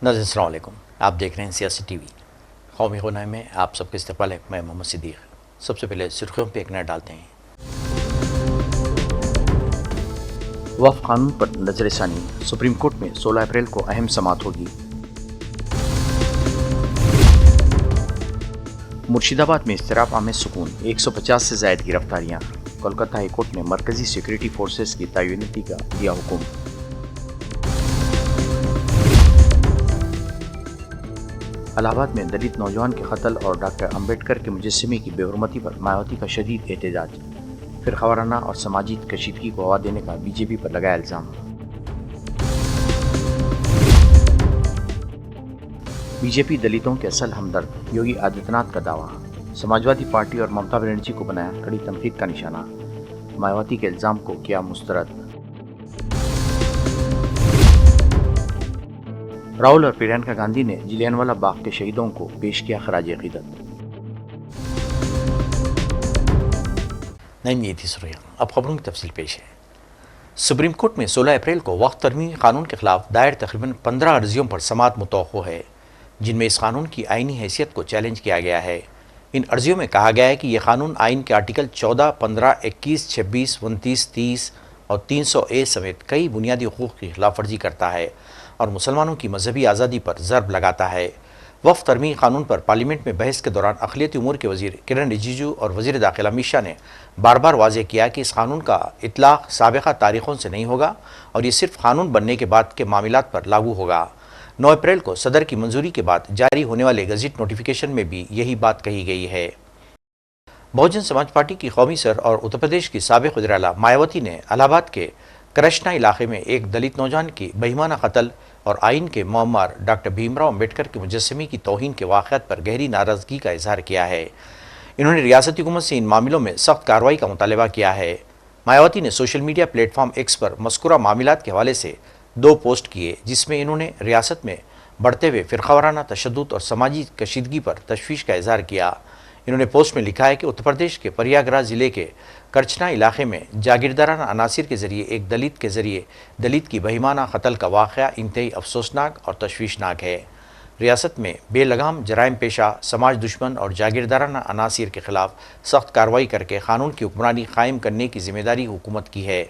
नाज़रीन अस्सलाम वालेकुम। आप देख रहे हैं सियासी टीवी। कौमी ग़ुनाह में आप सबके इस्तक़बाल है। मैं मोहम्मद सिद्दीक़। सबसे पहले सुर्ख़ियों पे एक नज़र डालते हैं। वफ़ क़ानून पर नज़रसानी, सुप्रीम कोर्ट में 16 अप्रैल को अहम समाअत होगी। मुर्शिदाबाद में इज़्तिराब आमेज़ सुकून, 150 से ज़ायद गिरफ्तारियाँ। कोलकाता हाई कोर्ट ने मरकज़ी सिक्योरिटी फोर्सेस की तैनाती का दिया हुक्म। इलाहाबाद में दलित नौजवान के कत्ल और डॉक्टर अम्बेडकर के मुजस्समे की बेहुरमती पर मायावती का शदीद एहतजाज। फ़िरक़ावाराना और समाजी कशीदगी को हवा देने का बीजेपी पर लगाया इल्ज़ाम। बीजेपी दलितों के असल हमदर्द, योगी आदित्यनाथ का दावा। समाजवादी पार्टी और ममता बनर्जी को बनाया कड़ी तनकीद का निशाना। मायावती के इल्ज़ाम को किया मुस्तरद। राहुल और प्रियंका गांधी ने जलियांवाला बाग के शहीदों को पेश किया खराज अक़ीदत। नहीं, ये थी सुर्ख़ियाँ। अब खबरों की तफसील पेश है। सुप्रीम कोर्ट में 16 अप्रैल को वक़्त तरमीमी क़ानून के ख़िलाफ़ दायर तकरीबन 15 अर्जियों पर समाअत मुतवक्को है, जिनमें इस कानून की आइनी हैसियत को चैलेंज किया गया है। इन अर्जियों में कहा गया है कि यह कानून आइन के आर्टिकल 14, 15, 21, 26, 29, 30 और 300A समेत कई बुनियादी हुकूक़ की खिलाफ वर्जी करता है और मुसलमानों की मजहबी आज़ादी पर ज़रब लगाता है। वफ़ तरमीमी क़ानून पर पार्लियामेंट में बहस के दौरान अक़लियती उमूर के वज़ीर किरण रिजिजू और वज़ीर दाखिला अमित शाह ने बार बार वाज़ेह किया कि इस कानून का इतलाक़ साबिक़ा तारीख़ों से नहीं होगा और ये सिर्फ़ कानून बनने के बाद के मामलात पर लागू होगा। 9 अप्रैल को सदर की मंजूरी के बाद जारी होने वाले गज़ट नोटिफिकेशन में भी यही बात कही गई है। बहुजन समाज पार्टी की कौमी सर और उत्तर प्रदेश की साबिक़ वज़ीर आला मायावती ने इलाहाबाद के कृष्णा इलाके में एक दलित नौजवान की बेईमाना कत्ल और आइन के मौमार डॉक्टर भीमराव अम्बेडकर के मुजस्समे की तौहीन के वाक़यात पर गहरी नाराज़गी का इजहार किया है। इन्होंने रियासती हुकूमत से इन मामलों में सख्त कार्रवाई का मुतालबा किया है। मायावती ने सोशल मीडिया प्लेटफॉर्म एक्स पर मज़कूरा मामलात के हवाले से 2 पोस्ट किए, जिसमें इन्होंने रियासत में बढ़ते हुए फ़िरक़ावाराना तशद्दुद और समाजी कशीदगी पर तशवीश का इजहार किया। इन्होंने पोस्ट में लिखा है कि उत्तर प्रदेश के प्रयागराज ज़िले के करछना इलाके में जागीरदाराना अनासिर के ज़रिए एक दलित के ज़रिए दलित की बेईमाना कत्ल का वाक़या इंतहाई अफसोसनाक और तशवीशनाक है। रियासत में बेलगाम जराइम पेशा, समाज दुश्मन और जागीरदाराना अनासिर के ख़िलाफ़ सख्त कार्रवाई करके क़ानून की हुक्मरानी कायम करने की ज़िम्मेदारी हुकूमत की है।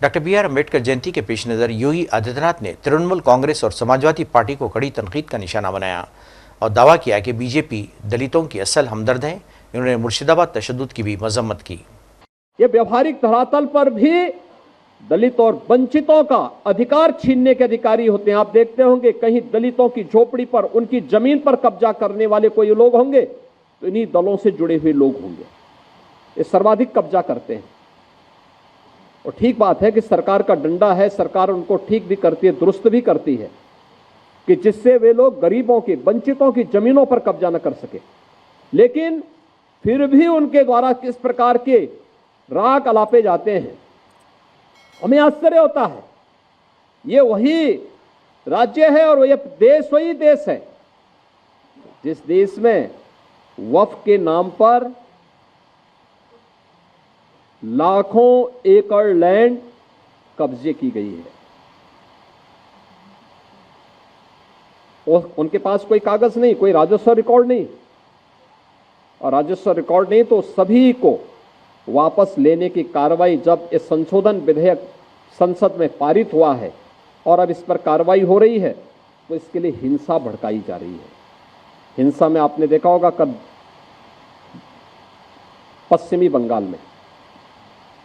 डॉक्टर BR अम्बेडकर जयंती के पेश नज़र योगी आदित्यनाथ ने तृणमूल कांग्रेस और समाजवादी पार्टी को कड़ी तनकीद का निशाना बनाया और दावा किया कि बीजेपी दलितों की असल हमदर्द है। इन्होंने मुर्शिदाबाद तशद्दुद की भी मजम्मत की। ये व्यवहारिक धरातल पर भी दलित और वंचितों का अधिकार छीनने के अधिकारी होते हैं। आप देखते होंगे कहीं दलितों की झोपड़ी पर, उनकी जमीन पर कब्जा करने वाले कोई लोग होंगे तो इन्हीं दलों से जुड़े हुए लोग होंगे। ये सर्वाधिक कब्जा करते हैं और ठीक बात है कि सरकार का डंडा है, सरकार उनको ठीक भी करती है, दुरुस्त भी करती है कि जिससे वे लोग गरीबों की, वंचितों की जमीनों पर कब्जा न कर सके। लेकिन फिर भी उनके द्वारा किस प्रकार के राग अलापे जाते हैं, हमें आश्चर्य होता है। ये वही राज्य है और ये देश वही देश है जिस देश में वक्फ के नाम पर लाखों एकड़ लैंड कब्जे की गई है और उनके पास कोई कागज नहीं, कोई राजस्व रिकॉर्ड नहीं, और राजस्व रिकॉर्ड नहीं तो सभी को वापस लेने की कार्रवाई जब इस संशोधन विधेयक संसद में पारित हुआ है और अब इस पर कार्रवाई हो रही है तो इसके लिए हिंसा भड़काई जा रही है। हिंसा में आपने देखा होगा कब पश्चिमी बंगाल में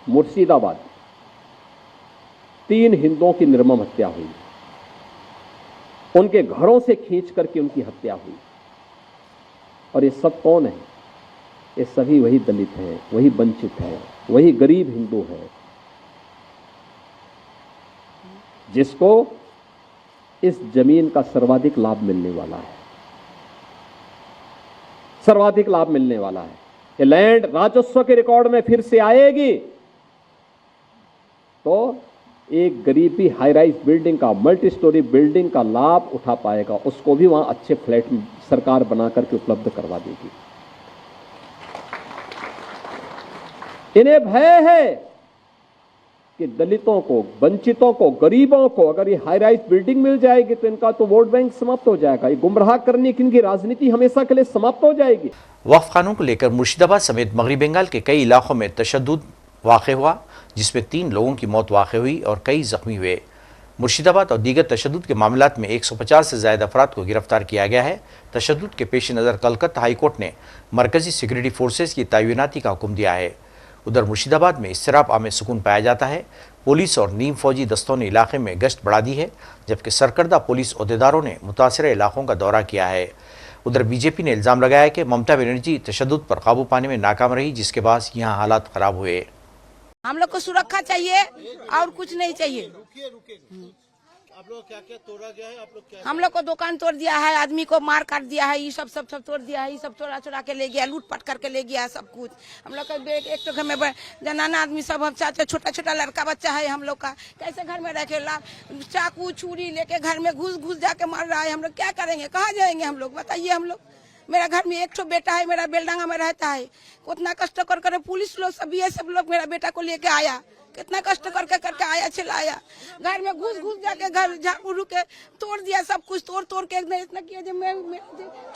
मुर्शिदाबाद 3 हिंदुओं की निर्मम हत्या हुई, उनके घरों से खींच करके उनकी हत्या हुई। और ये सब कौन है? ये सभी वही दलित हैं, वही वंचित हैं, वही गरीब हिंदू हैं जिसको इस जमीन का सर्वाधिक लाभ मिलने वाला है, सर्वाधिक लाभ मिलने वाला है। ये लैंड राजस्व के रिकॉर्ड में फिर से आएगी तो एक गरीब भी हाई राइज बिल्डिंग का, मल्टी स्टोरी बिल्डिंग का लाभ उठा पाएगा, उसको भी वहां अच्छे फ्लैट सरकार बना करके उपलब्ध करवा देगी। इन्हें भय है कि दलितों को, वंचितों को, गरीबों को अगर ये हाई राइज बिल्डिंग मिल जाएगी तो इनका तो वोट बैंक समाप्त हो जाएगा। ये गुमराह करने की इनकी राजनीति हमेशा के लिए समाप्त हो जाएगी। वक्फ कानून को लेकर मुर्शिदाबाद समेत मगरबी बंगाल के कई इलाकों में तशद्दुद वाक़ हुआ, जिसमें 3 लोगों की मौत वाक़ हुई और कई जख्मी हुए। मुर्शिदाबाद और दीगर तशद्दुद के मामलात में 150 से ज़्यादा अफराद को गिरफ्तार किया गया है। तशद्दुद के पेश नज़र कलकत्ता हाई कोर्ट ने मरकजी सिक्योरिटी फोर्सेज की तैनाती का हुक्म दिया है। उधर मुर्शिदाबाद में इसराब आम सुकून पाया जाता है। पुलिस और नीम फौजी दस्तों ने इलाके में गश्त बढ़ा दी है, जबकि सरकर्दा पुलिस अहदेदारों ने मुतासर इलाकों का दौरा किया है। उधर बीजेपी ने इल्ज़ाम लगाया कि ममता बनर्जी तशद्दुद पर काबू पाने में नाकाम रही, जिसके बाद यहाँ हालात खराब हुए। हम लोग को सुरक्षा चाहिए और कुछ नहीं चाहिए। आप लोग क्या क्या तोड़ा गया है? आप लोग क्या हम लोग को दुकान तोड़ दिया है, आदमी को मार काट दिया है, ये सब तोड़ दिया है, ये सब चोरा के ले गया, लूट पाट करके ले गया सब कुछ। हम लोग का एक तो घर में जनाना आदमी सब छोटा लड़का बच्चा है हम लोग का, कैसे घर में रखे चाकू छुरी लेके घर में घुस जाके मार रहा है। हम लोग क्या करेंगे, कहाँ जाएंगे हम लोग, बताइए। हम लोग, मेरा घर में एक बेटा है, मेरा बेलडांगा में रहता है, कितना कष्ट कर पुलिस लोग सब लोग मेरा बेटा को लेके आया, कितना कष्ट करके आया, चिल्लाया, घर में घुस जाके घर झाड़ू के तोड़ दिया, सब कुछ तोड़ के एकदम इतना किया जब मैं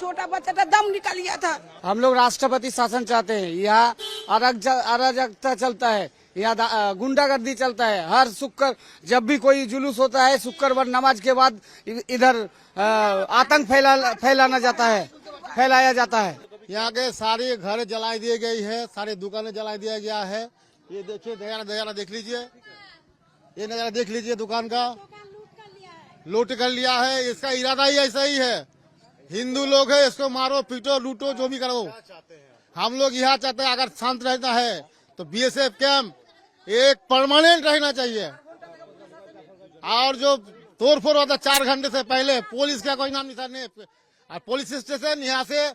छोटा बच्चा था दम निकाल लिया था। हम लोग राष्ट्रपति शासन चाहते हैं। यहाँ अराजकता चलता है, यहाँ गुंडागर्दी चलता है। हर शुक्र जब भी कोई जुलूस होता है, शुक्रवार नमाज के बाद इधर आतंक फैलाया जाता है। यहाँ के सारे घर जला दिए गई है, सारे दुकानें जला दिया गया है। ये देखिए, नजारा देख लीजिए, ये नजारा देख लीजिए, दुकान का लूट कर लिया है। इसका इरादा ही ऐसा ही है, हिंदू लोग है, इसको मारो पीटो लूटो जो भी करो। हम लोग यहाँ चाहते हैं अगर शांत रहना है तो बीएसएफ कैंप एक परमानेंट रहना चाहिए। और जो तोड़फोड़ होता 4 घंटे से पहले, पुलिस का कोई नाम निशान नहीं। पुलिस स्टेशन यहाँ से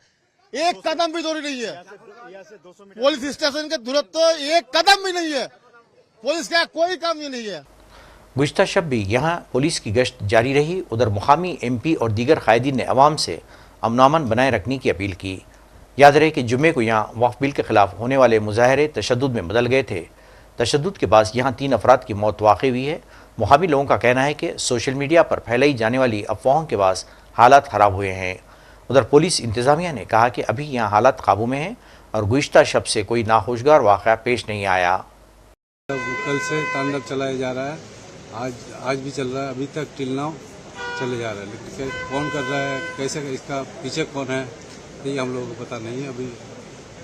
एक कदम भी दूरी नहीं है, पुलिस स्टेशन के दूरत्व तो एक कदम भी नहीं है, पुलिस का कोई काम ही नहीं है। गुज़िश्ता शब भी यहाँ पुलिस की गश्त जारी रही। उधर मुकामी MP और दीगर कायदीन ने अवाम से अमन बनाए रखने की अपील की। याद रहे कि जुम्मे को यहाँ वक्फ बिल के खिलाफ होने वाले मुजाहरे तशद्दुद में बदल गए थे। तशद्दुद के बाद यहाँ 3 अफराद की मौत वाक़ हुई है। मुकामी लोगों का कहना है कि सोशल मीडिया पर फैलाई जाने वाली अफवाहों के बाद हालात ख़राब हुए हैं। उधर पुलिस इंतज़ामिया ने कहा कि अभी यहाँ हालात काबू में हैं और गुज़िश्ता शब से कोई नाखुशगवार वाक़या पेश नहीं आया। कल से तांडव चलाया जा रहा है, आज भी चल रहा है, अभी तक टिल नाउ चले जा रहा है। लेकिन कौन कर रहा है, कैसे, इसका पीछे कौन है, ये हम लोगों को पता नहीं है। अभी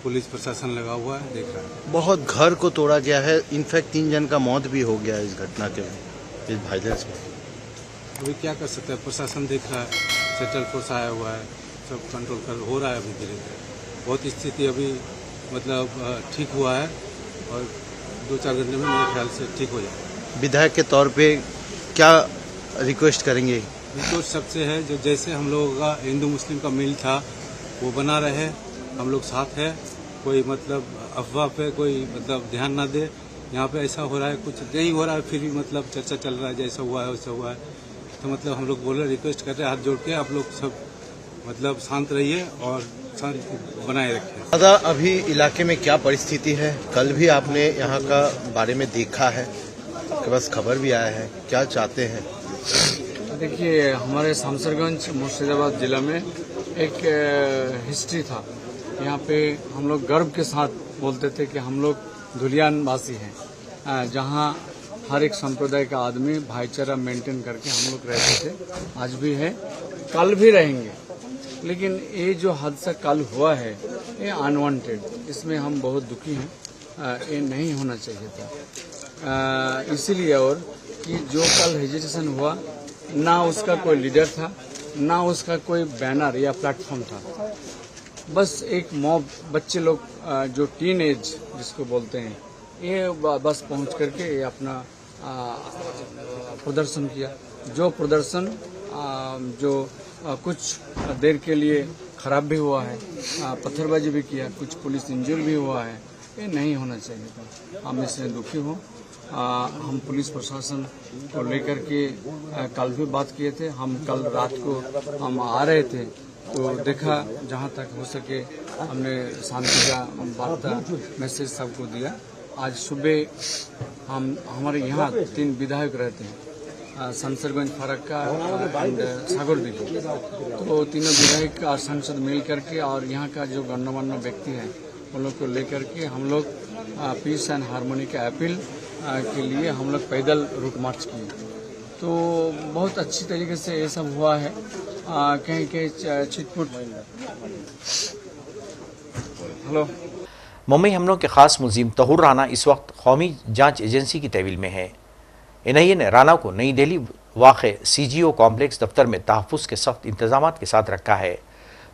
पुलिस प्रशासन लगा हुआ है, देख रहा है। बहुत घर को तोड़ा गया है, इनफैक्ट 3 जन का मौत भी हो गया इस घटना के, इस वायलेंस में। अभी क्या कर सकते हैं, प्रशासन देख रहा है, सेंट्रल फोर्स आया हुआ है, सब कंट्रोल कर हो रहा है अभी धीरे धीरे। बहुत स्थिति अभी मतलब ठीक हुआ है और 2-4 घंटे में मेरे ख्याल से ठीक हो जाएगा। विधायक के तौर पे क्या रिक्वेस्ट करेंगे? रिक्वेस्ट सबसे है, जो जैसे हम लोगों का हिंदू मुस्लिम का मिल था वो बना रहे, हम लोग साथ है, कोई मतलब अफवाह पे कोई मतलब ध्यान ना दे। यहाँ पे ऐसा हो रहा है, कुछ नहीं हो रहा है, फिर भी मतलब चर्चा चल रहा है, जैसा हुआ है वैसा हुआ है। तो मतलब हम लोग बोल रहे, रिक्वेस्ट कर रहे हैं हाथ जोड़ के, आप लोग सब मतलब शांत रहिए और शांति बनाए रखिए। दादा, अभी इलाके में क्या परिस्थिति है? कल भी आपने यहाँ का बारे में देखा है, आपके पास खबर भी आया है, क्या चाहते हैं? देखिए, हमारे शमशेरगंज मुर्शिदाबाद जिला में एक हिस्ट्री था। यहाँ पे हम लोग गर्व के साथ बोलते थे कि हम लोग धुलियान वासी हैं, जहाँ हर एक संप्रदाय का आदमी भाईचारा मेंटेन करके हम लोग रहते थे। आज भी है, कल भी रहेंगे। लेकिन ये जो हादसा कल हुआ है, ये अनवांटेड, इसमें हम बहुत दुखी हैं। ये नहीं होना चाहिए था। इसीलिए और कि जो कल हेजिटेशन हुआ, ना उसका कोई लीडर था, ना उसका कोई बैनर या प्लेटफॉर्म था। बस एक मॉब, बच्चे लोग जो टीन एज जिसको बोलते हैं, ये बस पहुंच करके ये अपना प्रदर्शन किया। जो प्रदर्शन जो कुछ देर के लिए खराब भी हुआ है, पत्थरबाजी भी किया, कुछ पुलिस इंजर भी हुआ है, ये नहीं होना चाहिए था। हम इससे दुखी हो। हम पुलिस प्रशासन को लेकर के कल भी बात किए थे। हम कल रात को हम आ रहे थे तो देखा, जहाँ तक हो सके हमने शांति का वार्ता मैसेज सबको दिया आज सुबह हमारे यहाँ 3 विधायक रहते हैं, शमशेरगंज, फरक्का एंड सागरदिघी। तो तीनों विधायक और सांसद मिल करके और यहाँ का जो गणमान्य व्यक्ति है उन लोग को लेकर के हम लोग पीस एंड हारमोनी के अपील के लिए हम लोग पैदल रूट मार्च किए। तो बहुत अच्छी तरीके से ये सब हुआ है। कहीं कहीं छिटपुट। हेलो। मुंबई हमलों के खास मुलजिम तहूर राना इस वक्त कौमी जांच एजेंसी की तहवील में है। एनआईए ने राना को नई दिल्ली वाक़े सीजीओ कॉम्प्लेक्स दफ्तर में तहफ़्फ़ुज़ के सख्त इंतजाम के साथ रखा है।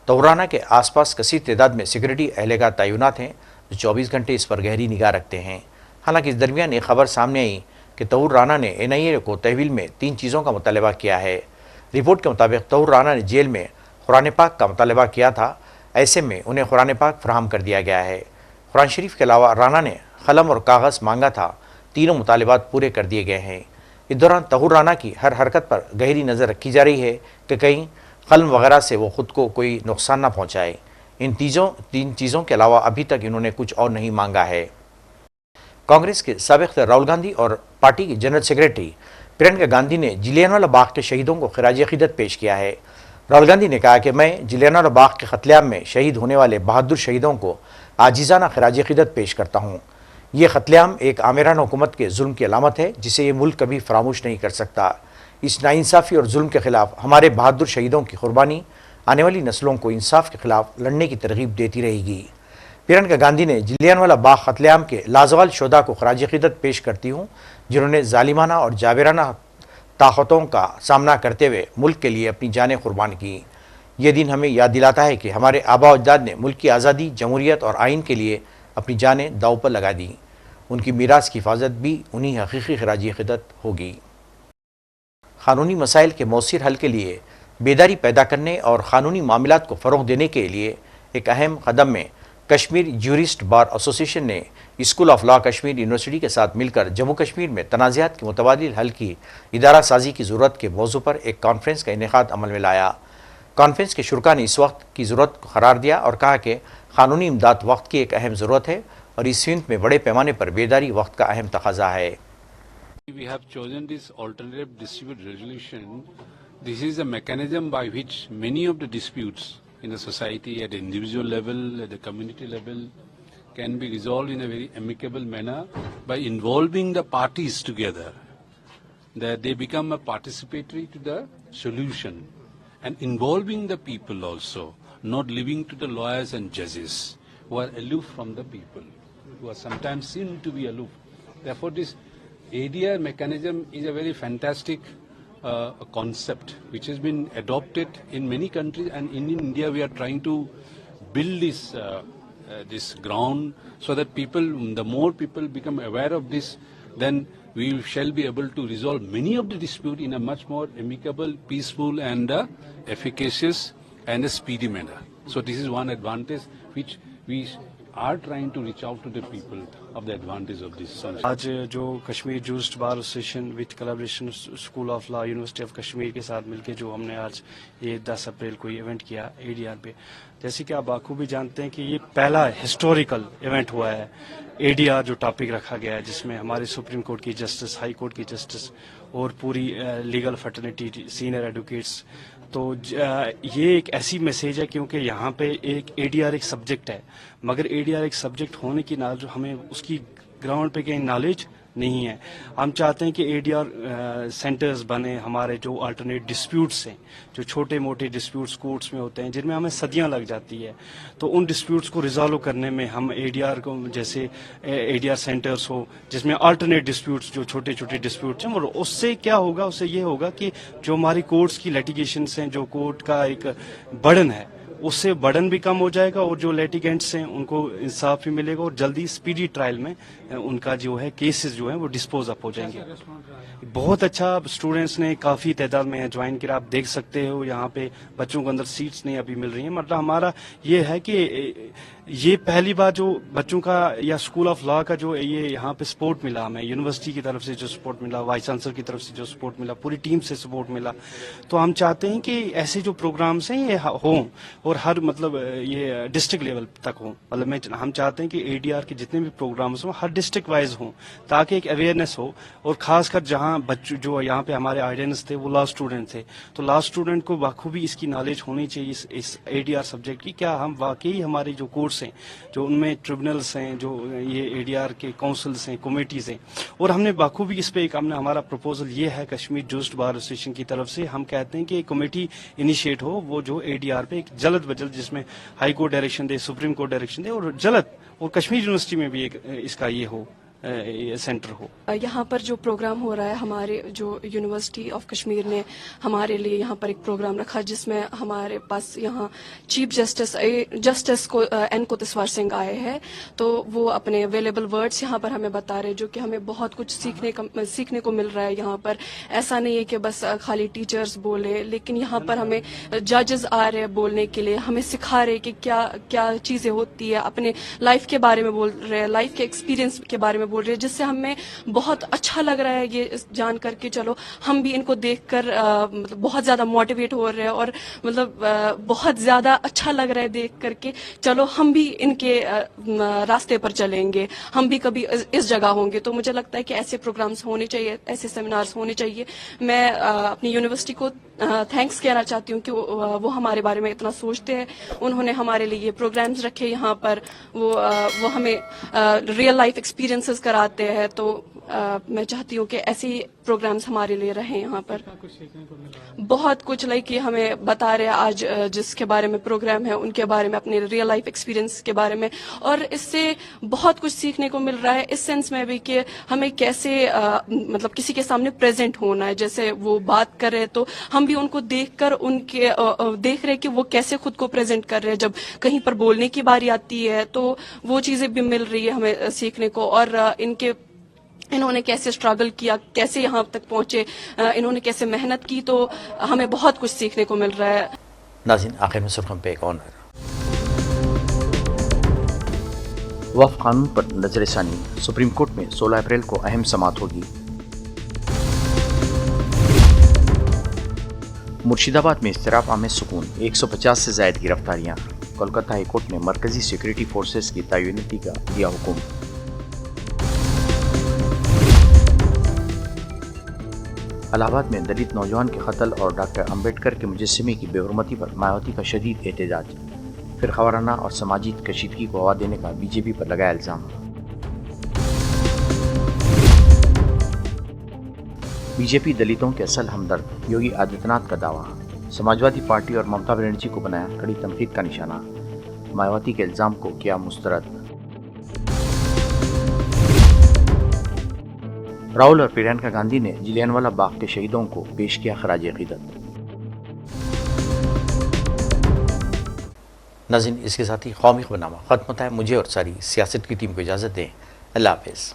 तहूर राना के आसपास कसीर तादाद में सिक्योरिटी एहलकार तैनात हैं जो 24 घंटे इस पर गहरी निगाह रखते हैं। हालांकि इस दरमियान एक खबर सामने आई कि तहूर राना ने एनआईए को तहवील में 3 चीज़ों का मुतालबा किया है। रिपोर्ट के मुताबिक तहूर राना ने जेल में कुरान पाक का मुतालबा किया था, ऐसे में उन्हें कुरान पाक फराहम कर दिया गया है। कुरान शरीफ के अलावा राना ने कलम और कागज़ मांगा था, तीनों मुतालबात पूरे कर दिए गए हैं। इस दौरान तहूर राना की हर हरकत पर गहरी नज़र रखी जा रही है कि कहीं कलम वगैरह से वो ख़ुद को कोई नुकसान ना पहुँचाए। इन 3 चीज़ों के अलावा अभी तक इन्होंने कुछ और नहीं मांगा है। कांग्रेस के साबिक़ राहुल गांधी और पार्टी के जनरल सेक्रेटरी प्रियंका गांधी ने जलियांवाला बाग के शहीदों को खिराज अक़ीदत पेश किया है। राहुल गांधी ने कहा कि मैं जलियांवाला बाग के कत्लेआम में शहीद होने वाले बहादुर शहीदों को आजिज़ाना खिराज अक़ीदत पेश करता हूँ। ये कत्लेआम एक आमिराना हुकूमत के जुल्म की अलामत है जिसे ये मुल्क कभी फरामोश नहीं कर सकता। इस नाइंसाफ़ी और जुल्म के ख़िलाफ़ हमारे बहादुर शहीदों की कुर्बानी आने वाली नस्लों को इंसाफ के ख़िलाफ़ लड़ने की तरगीब देती रहेगी। प्रियंका गांधी ने जलियांवाला बाग कत्लेआम के लाजवाल शुहदा को खिराज अक़ीदत पेश करती हूँ जिन्होंने ज़ालिमाना और जाबिराना ताकतों का सामना करते हुए मुल्क के लिए अपनी जानें कुर्बान की। ये दिन हमें याद दिलाता है कि हमारे आबा अजदाद ने मुल्क की आज़ादी, जमहूरियत और आइन के लिए अपनी जानें दाव पर लगा दी। उनकी मीरास की हिफाजत भी उन्हीं हकीकी खिराज अक़ीदत होगी। क़ानूनी मसाइल के मौसर हल के लिए बेदारी पैदा करने और क़ानूनी मामलात को फ़रोग़ देने के लिए एक अहम कदम में कश्मीर ज्यूरिस्ट बार एसोसिएशन ने school of law Kashmir university के साथ मिलकर जम्मू कश्मीर में तनाज़ात के मुतबादिल हल की इदारा साजी की ज़रूरत के मौजू पर एक कॉन्फ्रेंस का इनेकाद अमल में लाया। कॉन्फ्रेंस के शुरका ने इस वक्त की ज़रूरत को करार दिया और कहा कि क़ानूनी इमदाद वक्त की एक अहम ज़रूरत है और इस सिंध में बड़े पैमाने पर बेदारी वक्त का अहम तकाजा है। We have chosen this alternative dispute resolution. This is a mechanism by which many of the disputes in the society at individual level, at the community level, can be resolved in a very amicable manner by involving the parties together. That they become a participatory to the solution and involving the people also, not leaving to the lawyers and judges who are aloof from the people, who are sometimes seen to be aloof. Therefore, this ADR mechanism is a very fantastic concept which has been adopted in many countries, and in India we are trying to build this ground so that the more people become aware of this, then we shall be able to resolve many of the dispute in a much more amicable, peaceful and efficacious and a speedy manner. So this is one advantage which we are trying to reach out to the people of the advantage of this. आज जो Kashmir jurist bar association with collaboration school of law university of Kashmir के साथ मिलकर जो हमने आज ये 10 अप्रैल को इवेंट किया एडीआर पे, जैसे कि आप बाखूबी जानते हैं कि ये पहला हिस्टोरिकल इवेंट हुआ है एडीआर जो टॉपिक रखा गया है, जिसमें हमारे सुप्रीम कोर्ट की जस्टिस, हाई कोर्ट की जस्टिस और पूरी लीगल फैटर्निटी, सीनियर एडवोकेट्स। तो ये एक ऐसी मैसेज है क्योंकि यहाँ पे एक एडीआर एक सब्जेक्ट है, मगर एडीआर एक सब्जेक्ट होने की ना हमें उसकी ग्राउंड पे कहीं नॉलेज नहीं है। हम चाहते हैं कि एडीआर सेंटर्स बने, हमारे जो अल्टरनेट डिस्प्यूट्स हैं, जो छोटे मोटे डिस्प्यूट्स कोर्ट्स में होते हैं जिनमें हमें सदियां लग जाती है, तो उन डिस्प्यूट्स को रिजॉल्व करने में हम एडीआर को जैसे एडीआर सेंटर्स हो जिसमें अल्टरनेट डिस्प्यूट्स जो छोटे छोटे डिस्प्यूट्स हैं, और उससे क्या होगा, उससे ये होगा कि जो हमारी कोर्ट्स की लिटिगेशंस हैं, जो कोर्ट का एक बर्डन है, उससे बर्डन भी कम हो जाएगा और जो लिटिगेंट्स हैं उनको इंसाफ भी मिलेगा और जल्दी स्पीडी ट्रायल में उनका जो है केसेस जो है वो डिस्पोज अप हो जाएंगे। बहुत अच्छा स्टूडेंट्स ने काफ़ी तादाद में ज्वाइन किया, आप देख सकते हो यहाँ पे बच्चों को अंदर सीट्स नहीं अभी मिल रही हैं। मतलब हमारा ये है कि ये पहली बार जो बच्चों का या स्कूल ऑफ लॉ का जो ये यहाँ पे सपोर्ट मिला हमें, यूनिवर्सिटी की तरफ से जो सपोर्ट मिला, वाइस चांसलर की तरफ से जो सपोर्ट मिला, पूरी टीम से सपोर्ट मिला, तो हम चाहते हैं कि ऐसे जो प्रोग्राम्स हैं ये हों और हर मतलब ये डिस्ट्रिक्ट लेवल तक हों। मतलब हम चाहते हैं कि एडीआर के जितने भी प्रोग्राम्स हों हर डिस्ट्रिक्ट वाइज हों, ताकि एक अवेयरनेस हो। और खासकर जहाँ बच्चों जो यहाँ पे हमारे ऑडियंस थे वो लॉ स्टूडेंट थे, तो लॉ स्टूडेंट को बखूबी इसकी नॉलेज होनी चाहिए इस एडीआर सब्जेक्ट की। क्या हम वाकई हमारे जो कोर्स हैं, जो उनमें ट्रिब्यूनल्स हैं, जो ये एडीआर के काउंसिल्स हैं, कमेटीज हैं, और हमने बखूबी इस पे एक हमने हमारा प्रपोजल ये है कश्मीर जूस्ट बार एसोसिएशन की तरफ से, हम कहते हैं कि एक कमेटी इनिशिएट हो वो जो एडीआर पे एक जल्द ब जल्द जिसमें हाई कोर्ट डायरेक्शन दे, सुप्रीम कोर्ट डायरेक्शन दे, और जल्द और कश्मीर यूनिवर्सिटी में भी एक इसका ये हो सेंटर हो। यहाँ पर जो प्रोग्राम हो रहा है, हमारे जो यूनिवर्सिटी ऑफ कश्मीर ने हमारे लिए यहाँ पर एक प्रोग्राम रखा जिसमें हमारे पास यहाँ चीफ जस्टिस को एन कोतेश्वर सिंह आए हैं, तो वो अपने अवेलेबल वर्ड्स यहाँ पर हमें बता रहे हैं, जो कि हमें बहुत कुछ सीखने को मिल रहा है। यहाँ पर ऐसा नहीं है कि बस खाली टीचर्स बोले, लेकिन यहाँ पर हमें जजेस आ रहे हैं बोलने के लिए, हमें सिखा रहे हैं कि क्या क्या चीजें होती है, अपने लाइफ के बारे में बोल रहे हैं, लाइफ के एक्सपीरियंस के बारे में बोल रहे हैं, जिससे हमें बहुत अच्छा लग रहा है ये जान करके। चलो हम भी इनको देखकर मतलब बहुत ज्यादा मोटिवेट हो रहे हैं, और मतलब बहुत ज्यादा अच्छा लग रहा है देख करके। चलो हम भी इनके रास्ते पर चलेंगे, हम भी कभी इस जगह होंगे। तो मुझे लगता है कि ऐसे प्रोग्राम्स होने चाहिए, ऐसे सेमिनार्स होने चाहिए। मैं अपनी यूनिवर्सिटी को थैंक्स कहना चाहती हूँ कि वो हमारे बारे में इतना सोचते हैं, उन्होंने हमारे लिए ये प्रोग्राम्स रखे यहाँ पर, वो हमें रियल लाइफ एक्सपीरियंसेस कराते हैं। तो मैं चाहती हूँ कि ऐसे ही प्रोग्राम्स हमारे लिए रहे यहाँ पर। बहुत कुछ लाइक ये हमें बता रहे हैं आज जिसके बारे में प्रोग्राम है, उनके बारे में, अपने रियल लाइफ एक्सपीरियंस के बारे में, और इससे बहुत कुछ सीखने को मिल रहा है इस सेंस में भी कि हमें कैसे मतलब किसी के सामने प्रेजेंट होना है। जैसे वो बात कर रहे हैं तो हम भी उनको देखकर उनके देख रहे हैं कि वो कैसे खुद को प्रेजेंट कर रहे हैं। जब कहीं पर बोलने की बारी आती है तो वो चीजें भी मिल रही है हमें सीखने को, और इन्होंने कैसे स्ट्रगल किया, कैसे यहाँ तक पहुंचे, इन्होंने कैसे मेहनत की, तो हमें बहुत कुछ सीखने को मिल रहा है। नाज़रीन, आखिर में सुर्खियों पे एक ऑनर। वक्फ कानून पर नजरसानी, सुप्रीम कोर्ट में 16 अप्रैल को अहम समाअत होगी। मुर्शिदाबाद में इस्तिराब में सुकून, 150 से ज़ायद गिरफ्तारियां। कोलकाता हाई कोर्ट ने मरकजी सिक्योरिटी फोर्सेस की तैनाती का दिया हुक्म। इलाहाबाद में दलित नौजवान के कत्ल और डॉक्टर अंबेडकर के मुजस्समे की बेहुरमती पर मायावती का शदीद एहतजाज। फिर खवाराना और समाजी कशीदगी को हवा देने का बीजेपी पर लगाया इल्ज़ाम। बीजेपी दलितों के असल हमदर्द, योगी आदित्यनाथ का दावा। समाजवादी पार्टी और ममता बनर्जी को बनाया कड़ी तनकीद का निशाना। मायावती के इल्ज़ाम को किया मुस्तरद। राहुल और प्रियंका गांधी ने जलियांवाला बाग के शहीदों को पेश किया खराज अक़ीदत। नाज़रीन, इसके साथ ही कौमी ख़बरनामा ख़त्म होता है। मुझे और सारी सियासत की टीम को इजाज़त दें। अल्लाह हाफ़िज़।